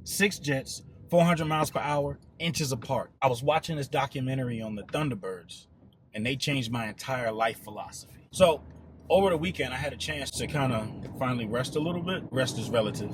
6 jets, 400 miles per hour, inches apart. I was watching this documentary on the Thunderbirds, and they changed my entire life philosophy. So, over the weekend, I had a chance to kind of finally rest a little bit. Rest is relative.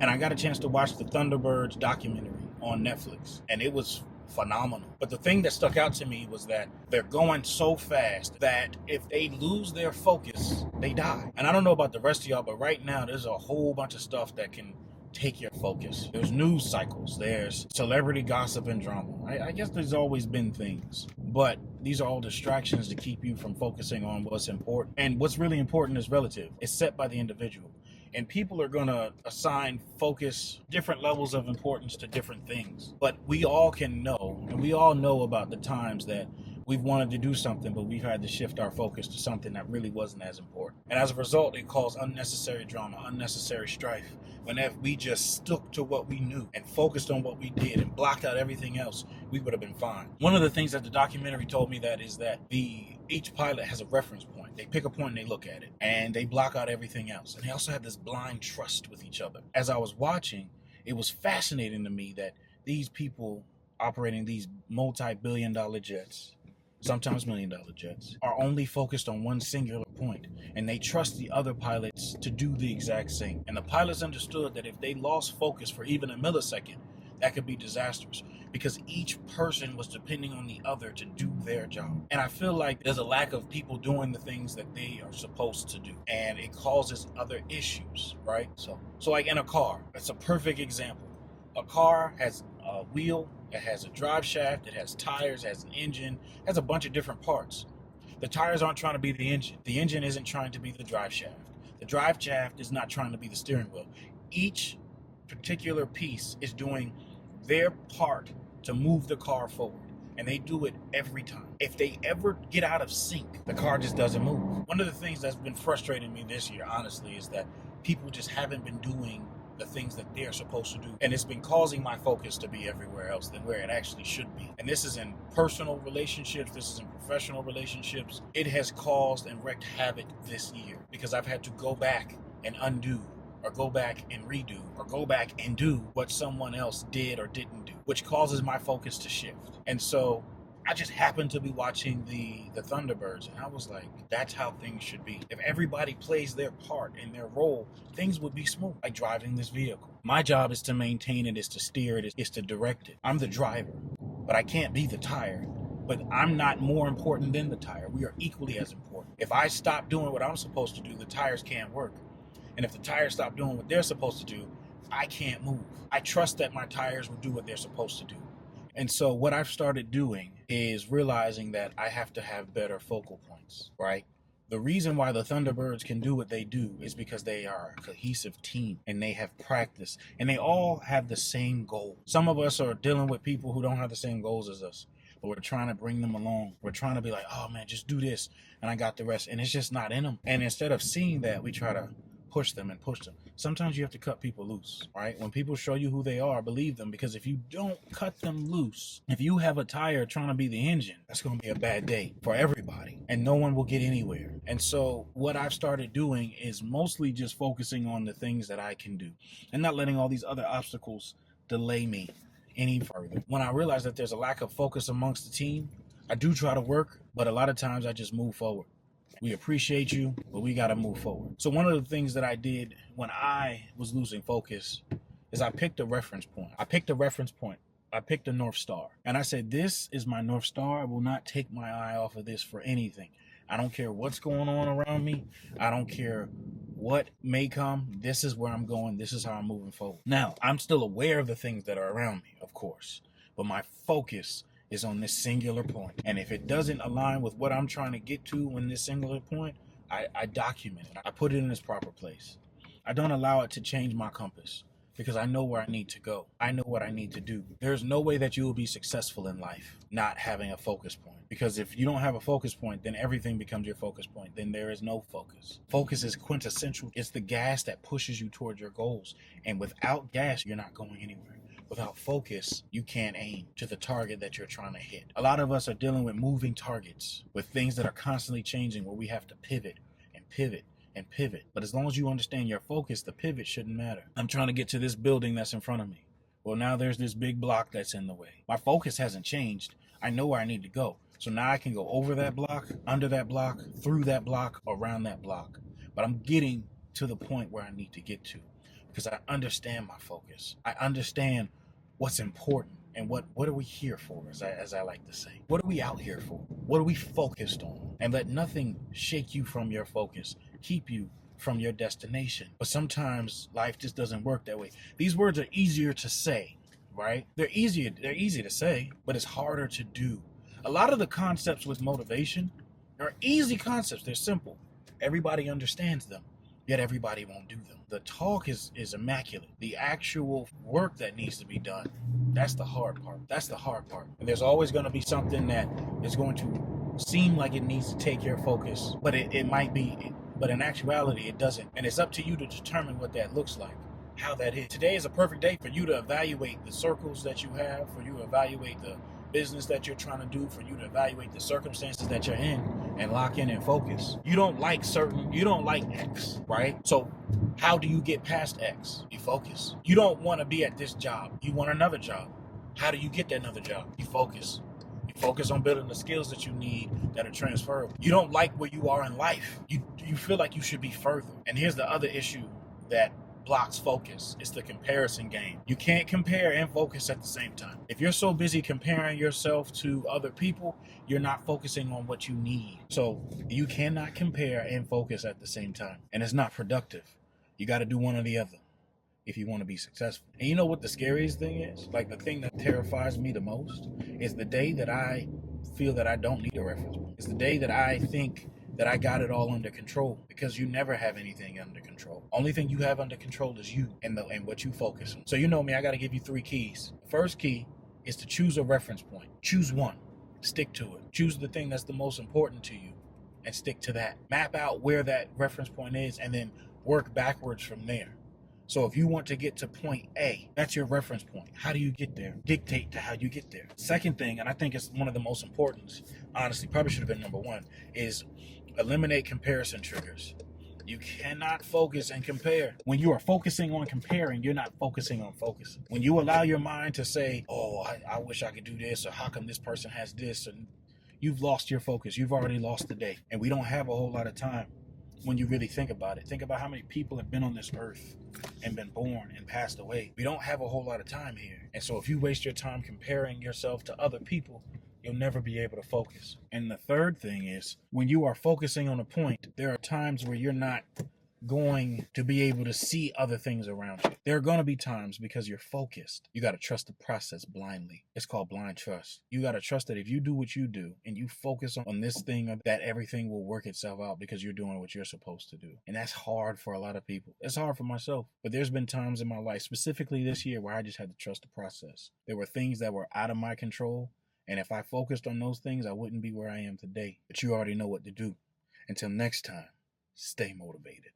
And I got a chance to watch the Thunderbirds documentary on Netflix, and it was phenomenal. But the thing that stuck out to me was that they're going so fast that if they lose their focus, they die. And I don't know about the rest of y'all, but right now there's a whole bunch of stuff that can take your focus. There's news cycles, there's celebrity gossip and drama. I guess there's always been things, but these are all distractions to keep you from focusing on what's important. And what's really important is relative. It's set by the individual. And people are going to assign focus, different levels of importance to different things. But we all can know, and we all know about the times that we've wanted to do something, but we've had to shift our focus to something that really wasn't as important. And as a result, it caused unnecessary drama, unnecessary strife. When if we just stuck to what we knew and focused on what we did and blocked out everything else, we would have been fine. One of the things that the documentary told me that is that each pilot has a reference point. They pick a point and they look at it, and they block out everything else. And they also have this blind trust with each other. As I was watching, it was fascinating to me that these people operating these multi-billion-dollar jets, sometimes million-dollar jets, are only focused on one singular point, and they trust the other pilots to do the exact same. And the pilots understood that if they lost focus for even a millisecond, that could be disastrous, because each person was depending on the other to do their job. And I feel like there's a lack of people doing the things that they are supposed to do, and it causes other issues, right? So like in a car, that's a perfect example. A car has a wheel, it has a drive shaft, it has tires, it has an engine, it has a bunch of different parts. The tires aren't trying to be the engine isn't trying to be the drive shaft, the drive shaft is not trying to be the steering wheel. Each particular piece is doing their part to move the car forward, and they do it every time. If they ever get out of sync, the car just doesn't move. One of the things that's been frustrating me this year, honestly, is that people just haven't been doing the things that they're supposed to do, and it's been causing my focus to be everywhere else than where it actually should be. And this is in personal relationships, this is in professional relationships. It has caused and wreaked havoc this year because I've had to go back and undo, or go back and redo, or go back and do what someone else did or didn't do, which causes my focus to shift. And so I just happened to be watching the Thunderbirds, and I was like, that's how things should be. If everybody plays their part and their role, things would be smooth. Like driving this vehicle. My job is to maintain it, is to steer it, is to direct it. I'm the driver, but I can't be the tire. But I'm not more important than the tire. We are equally as important. If I stop doing what I'm supposed to do, the tires can't work. And if the tires stop doing what they're supposed to do, I can't move. I trust that my tires will do what they're supposed to do. And so what I've started doing is realizing that I have to have better focal points, right? The reason why the Thunderbirds can do what they do is because they are a cohesive team, and they have practice, and they all have the same goal. Some of us are dealing with people who don't have the same goals as us, but we're trying to bring them along. We're trying to be like, oh man, just do this, and I got the rest. And it's just not in them. And instead of seeing that, we try to push them. Sometimes you have to cut people loose, right? When people show you who they are, believe them, because if you don't cut them loose, if you have a tire trying to be the engine, that's going to be a bad day for everybody, and no one will get anywhere. And so what I've started doing is mostly just focusing on the things that I can do and not letting all these other obstacles delay me any further. When I realize that there's a lack of focus amongst the team, I do try to work, but a lot of times I just move forward. We appreciate you, but we got to move forward. So one of the things that I did when I was losing focus is I picked a reference point. I picked a North Star. And I said, this is my North Star. I will not take my eye off of this for anything. I don't care what's going on around me. I don't care what may come. This is where I'm going. This is how I'm moving forward. Now, I'm still aware of the things that are around me, of course, but my focus is on this singular point. And if it doesn't align with what I'm trying to get to in this singular point, I document it. I put it in its proper place. I don't allow it to change my compass, because I know where I need to go. I know what I need to do. There's no way that you will be successful in life not having a focus point. Because if you don't have a focus point, then everything becomes your focus point. Then there is no focus. Focus is quintessential. It's the gas that pushes you towards your goals. And without gas, you're not going anywhere. Without focus, you can't aim to the target that you're trying to hit. A lot of us are dealing with moving targets, with things that are constantly changing, where we have to pivot and pivot and pivot. But as long as you understand your focus, the pivot shouldn't matter. I'm trying to get to this building that's in front of me. Well, now there's this big block that's in the way. My focus hasn't changed. I know where I need to go. So now I can go over that block, under that block, through that block, around that block. But I'm getting to the point where I need to get to because I understand my focus. I understand what's important and what are we here for, as I like to say. What are we out here for? What are we focused on? And let nothing shake you from your focus, keep you from your destination. But sometimes life just doesn't work that way. These words are easier to say, right? They're easy to say, but it's harder to do. A lot of the concepts with motivation are easy concepts. They're simple. Everybody understands them, yet everybody won't do them. The talk is immaculate. The actual work that needs to be done, that's the hard part. That's the hard part. And there's always going to be something that is going to seem like it needs to take your focus, but it might be, but in actuality, it doesn't. And it's up to you to determine what that looks like, how that is. Today is a perfect day for you to evaluate the circles that you have, for you to evaluate the business that you're trying to do, for you to evaluate the circumstances that you're in and lock in and focus. You don't like X, right? So how do you get past X? You focus. You don't want to be at this job. You want another job. How do you get that another job? You focus. You focus on building the skills that you need that are transferable. You don't like where you are in life. You feel like you should be further. And here's the other issue that blocks focus. It's the comparison game. You can't compare and focus at the same time. If you're so busy comparing yourself to other people, you're not focusing on what you need. So you cannot compare and focus at the same time. And it's not productive. You got to do one or the other if you want to be successful. And you know what the scariest thing is? Like, the thing that terrifies me the most is the day that I feel that I don't need a reference point. It's the day that I think that I got it all under control, because you never have anything under control. Only thing you have under control is you and what you focus on. So you know me, I got to give you 3 keys. The first key is to choose a reference point. Choose one. Stick to it. Choose the thing that's the most important to you and stick to that. Map out where that reference point is and then work backwards from there. So if you want to get to point A, that's your reference point. How do you get there? Dictate to how you get there. Second thing, and I think it's one of the most important, honestly, probably should have been number 1, is eliminate comparison triggers. You cannot focus and compare. When you are focusing on comparing, you're not focusing on focusing. When you allow your mind to say, oh, I wish I could do this, or how come this person has this, and you've lost your focus. You've already lost the day. And we don't have a whole lot of time when you really think about it. Think about how many people have been on this earth and been born and passed away. We don't have a whole lot of time here. And so if you waste your time comparing yourself to other people, you'll never be able to focus. And the third thing is, when you are focusing on a point, there are times where you're not going to be able to see other things around you. There are going to be times, because you're focused, you got to trust the process blindly. It's called blind trust. You got to trust that if you do what you do and you focus on this thing, that everything will work itself out because you're doing what you're supposed to do. And that's hard for a lot of people. It's hard for myself. But there's been times in my life, specifically this year, where I just had to trust the process. There were things that were out of my control. And if I focused on those things, I wouldn't be where I am today. But you already know what to do. Until next time, stay motivated.